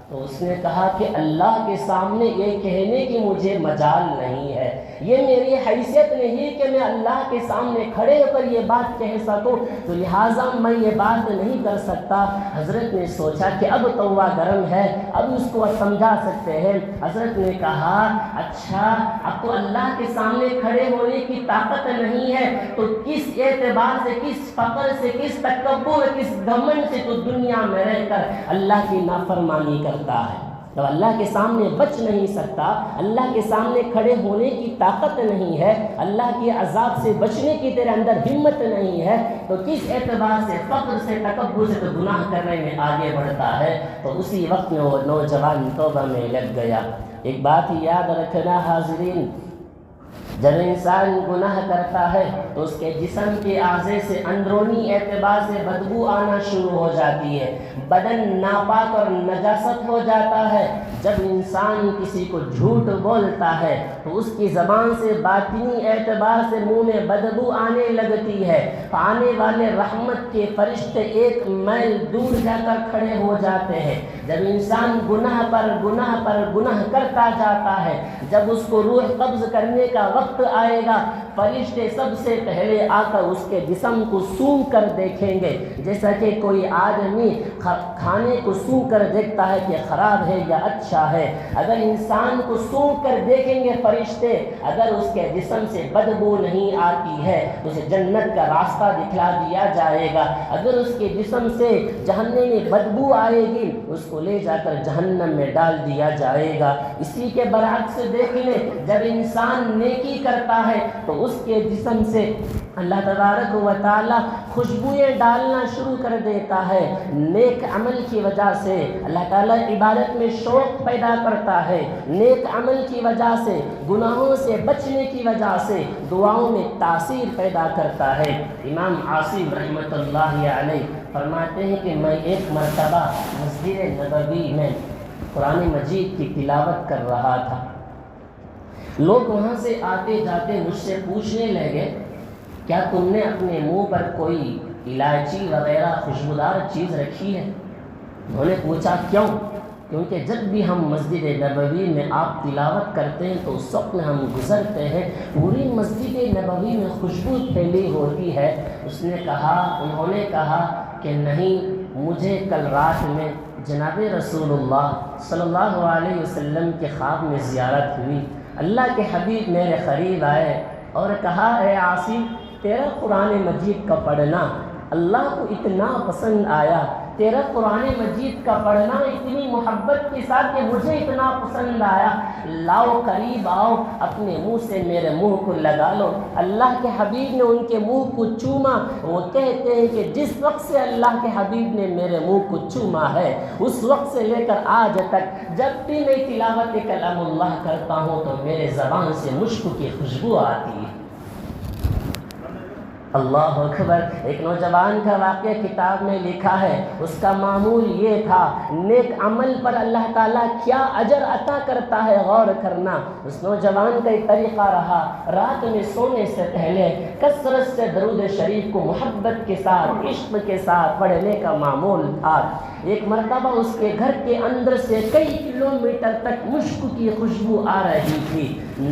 تو اس نے کہا کہ اللہ کے سامنے یہ کہنے کی مجھے مجال نہیں ہے، یہ میری حیثیت نہیں کہ میں اللہ کے سامنے کھڑے ہو کر یہ بات کہہ سکوں، تو لہٰذا میں یہ بات نہیں کر سکتا۔ حضرت نے سوچا کہ اب توا گرم ہے، اب اس کو سمجھا سکتے ہیں۔ حضرت نے کہا اچھا اب تو اللہ کے سامنے کھڑے ہونے کی طاقت نہیں ہے، تو کس اعتبار سے، کس فخر سے، کس تکبر، کس گھمنڈ سے تو دنیا میں رہ کر اللہ کی نافرمانی کرتا ہے؟ جب اللہ کے سامنے بچ نہیں سکتا، اللہ کے سامنے کھڑے ہونے کی طاقت نہیں ہے، اللہ کے عذاب سے بچنے کی تیرے اندر ہمت نہیں ہے، تو کس اعتبار سے، فخر سے، تکبر سے تو گناہ کرنے میں آگے بڑھتا ہے؟ تو اسی وقت میں وہ نوجوان توبہ میں لگ گیا۔ ایک بات یاد رکھنا حاضرین، جب انسان گناہ کرتا ہے تو اس کے جسم کے اعضاء سے اندرونی اعتبار سے بدبو آنا شروع ہو جاتی ہے، بدن ناپاک اور نجاست ہو جاتا ہے۔ جب انسان کسی کو جھوٹ بولتا ہے تو اس کی زبان سے باطنی اعتبار سے منہ میں بدبو آنے لگتی ہے، آنے والے رحمت کے فرشتے ایک میل دور جا کر کھڑے ہو جاتے ہیں۔ جب انسان گناہ پر گناہ کرتا جاتا ہے، جب اس کو روح قبض کرنے کا وقت آئے گا، فرشتے سب سے پہلے آ کر اس کے جسم کو سونگھ کر دیکھیں گے، جیسا کہ کوئی آدمی کھانے کو سونگھ کر دیکھتا ہے کہ خراب ہے یا اچھا ہے۔ اگر انسان کو سونگھ کر دیکھیں گے فرشتے، اگر اس کے جسم سے بدبو نہیں آتی ہے تو اسے جنت کا راستہ دکھلا دیا جائے گا، اگر اس کے جسم سے جہنم میں بدبو آئے گی اس کو لے جا کر جہنم میں ڈال دیا جائے گا۔ اسی کے برعکس دیکھ لیں، جب انسان نیکی کرتا ہے تو اس کے جسم سے اللہ تبارک و تعالی خوشبوئیں ڈالنا شروع کر دیتا ہے۔ نیک عمل کی وجہ سے اللہ تعالیٰ عبادت میں شوق پیدا کرتا ہے، نیک عمل کی وجہ سے، گناہوں سے بچنے کی وجہ سے دعاؤں میں تاثیر پیدا کرتا ہے۔ امام عاصم رحمۃ اللہ علیہ فرماتے ہیں کہ میں ایک مرتبہ مسجد نبوی میں قرآن مجید کی تلاوت کر رہا تھا، لوگ وہاں سے آتے جاتے مجھ سے پوچھنے لگے کیا تم نے اپنے منہ پر کوئی الائچی وغیرہ خوشبودار چیز رکھی ہے؟ انہوں نے پوچھا کیوں؟ کیونکہ جب بھی ہم مسجد نبوی میں آپ تلاوت کرتے ہیں تو اس وقت میں ہم گزرتے ہیں پوری مسجد نبوی میں خوشبو پھیلی ہوتی ہے۔ انہوں نے کہا کہ نہیں، مجھے کل رات میں جناب رسول اللہ صلی اللہ علیہ وسلم کے خواب میں زیارت ہوئی، اللہ کے حبیب میرے قریب آئے اور کہا اے عاصم تیرا قرآن مجید کا پڑھنا اللہ کو اتنا پسند آیا، تیرا قرآن مجید کا پڑھنا اتنی محبت کے ساتھ کہ مجھے اتنا پسند آیا، لاؤ قریب آؤ، اپنے منہ سے میرے منہ کو لگا لو۔ اللہ کے حبیب نے ان کے منہ کو چوما۔ وہ کہتے ہیں کہ جس وقت سے اللہ کے حبیب نے میرے منہ کو چوما ہے اس وقت سے لے کر آج تک جب بھی میں تلاوت کلام اللہ کرتا ہوں تو میرے زبان سے مشک کی خوشبو آتی ہے۔ اللہ اکبر۔ ایک نوجوان کا واقعہ کتاب میں لکھا ہے، اس کا معمول یہ تھا، نیک عمل پر اللہ تعالیٰ کیا اجر عطا کرتا ہے غور کرنا۔ اس نوجوان کا ایک طریقہ رہا، رات میں سونے سے پہلے کثرت سے درود شریف کو محبت کے ساتھ، عشق کے ساتھ پڑھنے کا معمول تھا۔ ایک مرتبہ اس کے گھر کے اندر سے کئی کلومیٹر تک مشک کی خوشبو آ رہی تھی۔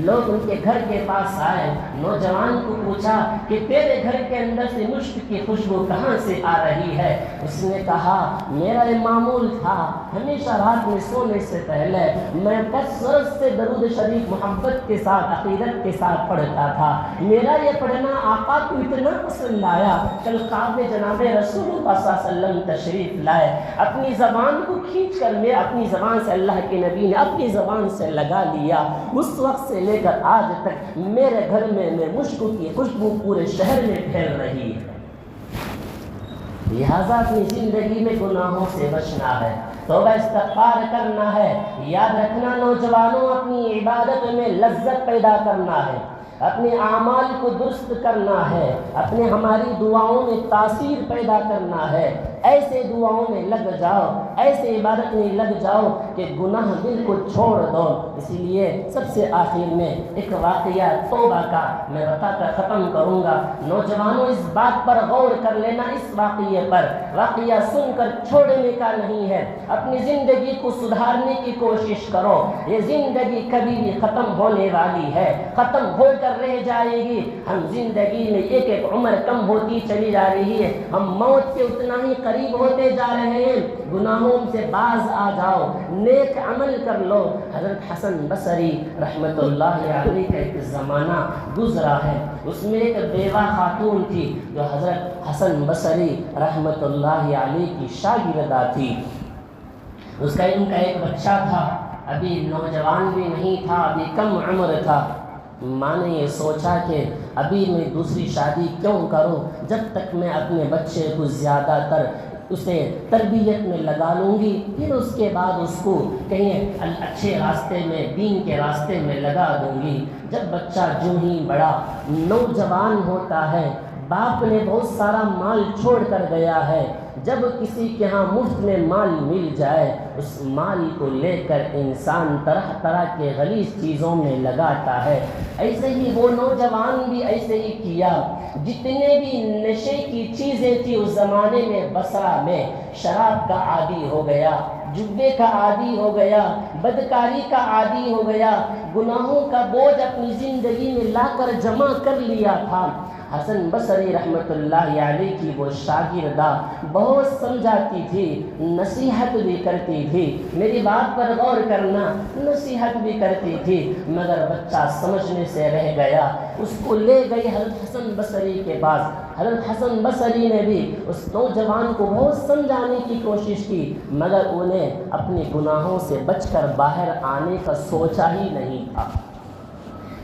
لوگ ان کے گھر کے پاس آئے، نوجوان کو پوچھا کہ تیرے گھر گھر کے اندر سے مشک کی خوشبو کہاں سے آ رہی ہے؟ اس نے کہا میرا یہ معمول تھا، ہمیشہ رات میں سونے سے پہلے میں کثرت سے درود شریف محبت کے ساتھ عقیدت کے ساتھ پڑھتا تھا، میرا یہ پڑھنا آقا کو اتنا پسند آیا، کل خواب میں جناب رسول اللہ صلی اللہ علیہ وسلم تشریف لائے، اپنی زبان کو کھینچ کر میں اپنی زبان سے اللہ کے نبی نے اپنی زبان سے لگا لیا، اس وقت سے لے کر آج تک میرے گھر میں مشک کی خوشبو پورے شہر میں پھیل رہی ہے۔ لہذا اپنی زندگی میں گناہوں سے بچنا ہے، توبہ استغفار کرنا ہے، یاد رکھنا نوجوانوں اپنی عبادت میں لذت پیدا کرنا ہے، اپنے اعمال کو درست کرنا ہے، اپنے ہماری دعاؤں میں تاثیر پیدا کرنا ہے، ایسے دعاؤں میں لگ جاؤ، ایسے عبادت میں لگ جاؤ کہ گناہ دل کو چھوڑ دو۔ اسی لیے سب سے آخر میں ایک واقعہ توبہ کا میں بتا کر ختم کروں گا۔ نوجوانوں اس بات پر غور کر لینا، اس واقعے پر، واقعہ سن کر چھوڑنے کا نہیں ہے، اپنی زندگی کو سدھارنے کی کوشش کرو، یہ زندگی کبھی بھی ختم ہونے والی ہے، ختم ہو کر رہ جائے گی، ہم زندگی میں ایک ایک عمر کم ہوتی چلی جا رہی ہے، ہم موت کے اتنا ہی قریب ہوتے جا رہے ہیں، گناہوں سے باز آ جاؤ، نیک عمل کر لو۔ حضرت حسن بصری رحمت اللہ علیہ کا ایک زمانہ گزرا ہے، اس میں ایک بیوہ خاتون تھی جو حضرت حسن بصری رحمت اللہ علیہ کی شاگردہ تھی، اس کا ان کا ایک بچہ تھا، ابھی نوجوان بھی نہیں تھا، ابھی کم عمر تھا۔ ماں نے یہ سوچا کہ ابھی میں دوسری شادی کیوں کروں، جب تک میں اپنے بچے کو زیادہ تر اسے تربیت میں لگا لوں گی، پھر اس کے بعد اس کو کہیں اچھے راستے میں، دین کے راستے میں لگا دوں گی۔ جب بچہ جو ہی بڑا نوجوان ہوتا ہے، باپ نے بہت سارا مال چھوڑ کر گیا ہے، جب کسی کے ہاں مفت میں مال مل جائے، اس مال کو لے کر انسان طرح طرح کے غلیظ چیزوں میں لگاتا ہے۔ ایسے ہی وہ نوجوان بھی ایسے ہی کیا، جتنے بھی نشے کی چیزیں تھی اس زمانے میں بصرہ میں، شراب کا عادی ہو گیا، جوے کا عادی ہو گیا، بدکاری کا عادی ہو گیا، گناہوں کا بوجھ اپنی زندگی میں لا کر جمع کر لیا تھا۔ حسن بصری رحمت اللہ علیہ کی وہ شاگردہ بہت سمجھاتی تھی، نصیحت بھی کرتی تھی، میری بات پر غور کرنا، نصیحت بھی کرتی تھی، مگر بچہ سمجھنے سے رہ گیا۔ اس کو لے گئی حضرت حسن بصری کے پاس، حضرت حسن بصری نے بھی اس نوجوان کو بہت سمجھانے کی کوشش کی، مگر انہیں اپنے گناہوں سے بچ کر باہر آنے کا سوچا ہی نہیں تھا۔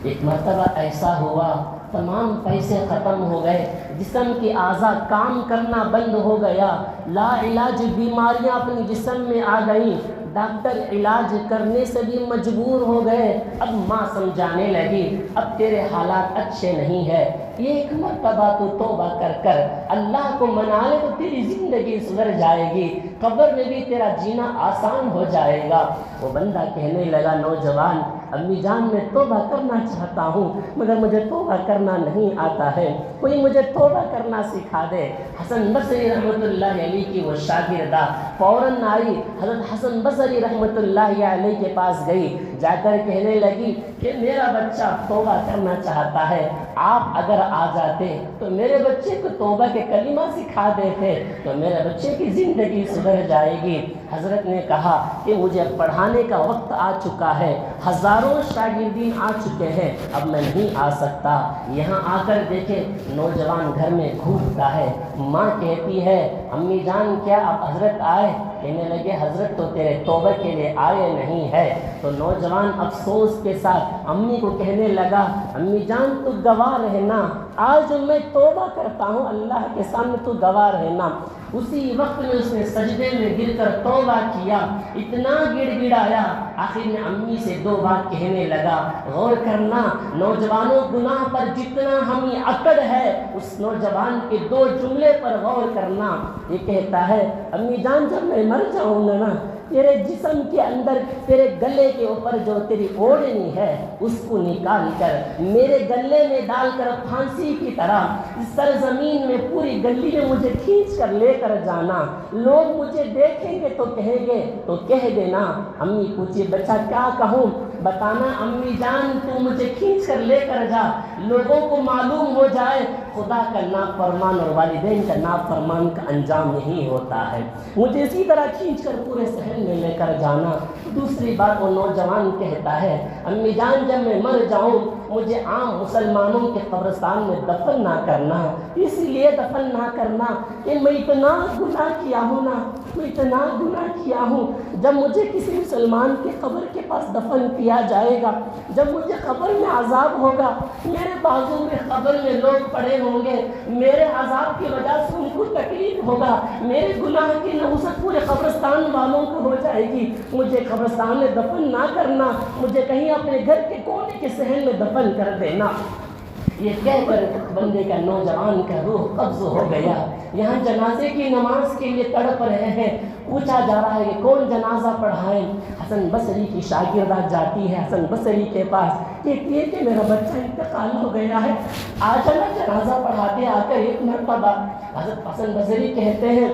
ایک مرتبہ ایسا ہوا، تمام پیسے ختم ہو گئے، جسم کی اعضاء کام کرنا بند ہو گیا، لا علاج بیماریاں اپنے جسم میں آ گئیں، ڈاکٹر علاج کرنے سے بھی مجبور ہو گئے۔ اب ماں سمجھانے لگی اب تیرے حالات اچھے نہیں ہے، ایک مرتبہ تو توبہ کر کر اللہ کو منا لے تو تیری زندگی سدھر جائے گی، قبر میں بھی تیرا جینا آسان ہو جائے گا۔ وہ بندہ کہنے لگا نوجوان، امی جان میں توبہ کرنا چاہتا ہوں مگر مجھے توبہ کرنا نہیں آتا ہے، کوئی مجھے توبہ کرنا سکھا دے۔ حسن بصری رحمت اللہ علیہ کی وہ شاگردہ فوراً آئی، حضرت حسن بصری رحمت اللہ علیہ کے پاس گئی، جا کر کہنے لگی کہ میرا بچہ توبہ کرنا چاہتا ہے، آپ اگر آ جاتے تو میرے بچے کو توبہ کے کلمہ سکھا دیتے تو میرے بچے کی زندگی سدھر جائے گی۔ حضرت نے کہا کہ مجھے پڑھانے کا وقت آ چکا ہے، ہزاروں شاگردین آ چکے ہیں، اب میں نہیں آ سکتا۔ یہاں آ کر دیکھے نوجوان گھر میں گھومتا ہے، ماں کہتی ہے امی جان کیا آپ حضرت آئے؟ کہنے لگے حضرت تو تیرے توبہ کے لیے آئے نہیں ہے۔ تو نوجوان افسوس کے ساتھ امی کو کہنے لگا امی جان تو گواہ رہنا، آج میں توبہ کرتا ہوں، اللہ کے سامنے تو گواہ رہنا۔ اسی وقت میں اس نے سجدے میں گر کر توبہ کیا، اتنا گڑ گڑایا، آخر میں امی سے دو بات کہنے لگا۔ غور کرنا نوجوانوں، گناہ پر جتنا ہمیں اکڑ ہے اس نوجوان کے دو جملے پر غور کرنا۔ یہ کہتا ہے امی جان جب میں مر جاؤں گا نا تیرے جسم کے اندر تیرے گلے کے اوپر جو تیری اوڑھنی ہے اس کو نکال کر میرے گلے میں ڈال کر پھانسی کی طرح اس سرزمین میں پوری گلی میں مجھے کھینچ کر لے کر جانا. لوگ مجھے دیکھیں گے تو کہیں گے تو کہہ دینا. امی پوچھی بچہ کیا کہوں؟ بتانا امی جان تو مجھے کھینچ کر لے کر جا. لوگوں کو معلوم ہو جائے خدا کا نافرمان اور والدین کا نافرمان کا انجام یہی ہوتا ہے. مجھے اسی طرح کھینچ کر پورے شہر میں لے کر جانا. دوسری بات وہ نوجوان کہتا ہے امی جان جب میں مر جاؤں مجھے عام مسلمانوں کے قبرستان میں دفن نہ کرنا. اس لیے دفن نہ کرنا کہ میں اتنا گناہ کیا ہوں نا، میں اتنا گناہ کیا ہوں. جب مجھے کسی مسلمان کی قبر کے پاس دفن کیا جائے گا، جب مجھے قبر میں عذاب ہوگا، میرے بازو میں قبر میں لوگ پڑے ہوں گے، میرے عذاب کی وجہ سے ان کو تکلیف ہوگا، میرے گناہ کی نحوست پورے قبرستان والوں کو ہو جائے گی. مجھے قبرستان میں دفن نہ کرنا، مجھے کہیں اپنے گھر کے کونے کے صحن میں دفن کر دینا. یہ کہہ کر بندے کا نوجوان کا روح قبض ہو گیا. یہاں جنازے کی نماز کے لیے تڑپ رہے ہیں. پوچھا جا رہا ہے کہ کون جنازہ پڑھائیں؟ حسن بصری کی شاگردہ جاتی ہے حسن بصری کے پاس، کہتی ہے کہ میرا بچہ انتقال ہو گیا ہے، آ جانا جنازہ پڑھاتے آ کر ایک مرتبہ. حضرت حسن بصری کہتے ہیں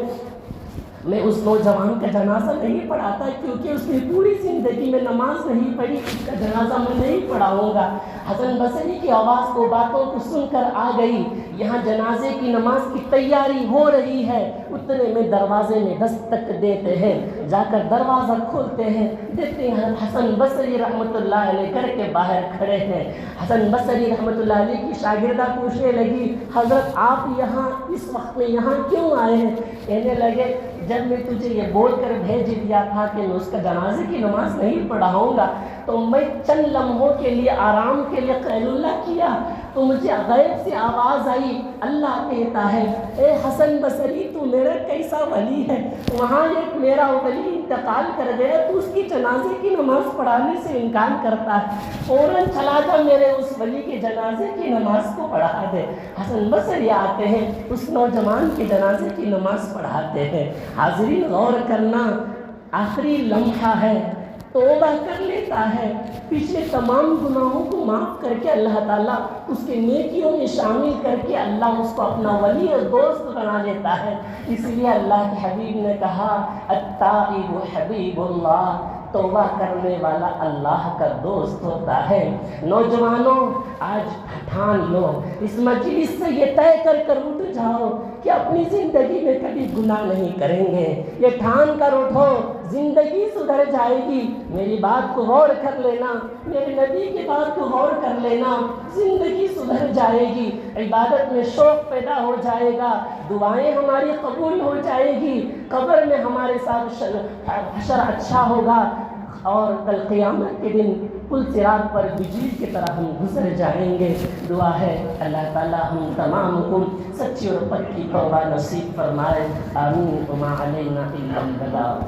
میں اس نوجوان کا جنازہ نہیں پڑھاتا کیونکہ اس نے پوری زندگی میں نماز نہیں پڑھی، اس کا جنازہ میں نہیں پڑھاؤں گا. حسن بصری کی آواز کو باتوں کو سن کر آ گئی. یہاں جنازے کی نماز کی تیاری ہو رہی ہے. اتنے میں دروازے میں دستک دیتے ہیں. جا کر دروازہ کھولتے ہیں، دیکھتے ہیں حسن بصری رحمۃ اللہ علیہ گھر کے باہر کھڑے ہیں. حسن بصری رحمۃ اللہ علیہ کی شاگردہ پوچھنے لگی حضرت آپ یہاں اس وقت میں یہاں کیوں آئے ہیں؟ کہنے لگے جب میں تجھے یہ بول کر بھیج دیا تھا کہ میں اس کا جنازے کی نماز نہیں پڑھاؤں گا تو میں چند لمحوں کے لیے آرام کے لیے قیل اللہ کیا تو مجھے غیب سے آواز آئی. اللہ کہتا ہے اے حسن بصری تو میرا کیسا ولی ہے، وہاں ایک میرا ولی انتقال کر گیا تو اس کی جنازے کی نماز پڑھانے سے انکار کرتا ہے، فوراً چلا جا میرے اس ولی کے جنازے کی نماز کو پڑھا دے. حسن بصری آتے ہیں، اس نوجوان کے جنازے کی نماز پڑھاتے ہیں. حاضرین غور کرنا، آخری لمحہ ہے، توبہ کر لیتا ہے، پچھلے تمام گناہوں کو معاف کر کے اللہ تعالیٰ اس کے نیکیوں میں شامل کر کے اللہ اس کو اپنا ولی اور دوست بنا لیتا ہے. اس لیے اللہ کے حبیب نے کہا التائب حبیب اللہ، توبہ کرنے والا اللہ کا دوست ہوتا ہے. نوجوانوں آج ٹھان لو، اس مجلس سے یہ طے کر کر اٹھ جاؤ کہ اپنی زندگی میں کبھی گناہ نہیں کریں گے. یہ ٹھان کر اٹھو، زندگی سدھر جائے گی. میری بات کو غور کر لینا، میرے نبی کی بات کو غور کر لینا، زندگی سدھر جائے گی، عبادت میں شوق پیدا ہو جائے گا، دعائیں ہماری قبول ہو جائے گی، قبر میں ہمارے ساتھ حشر اچھا ہوگا اور کل قیامت کے دن پل صراط پر بجلی کی طرح ہم گزر جائیں گے. دعا ہے اللہ تعالی ہم تمام کو سچی اور پکی توبہ نصیب فرمائے. آمین. وما علینا الا البلاغ.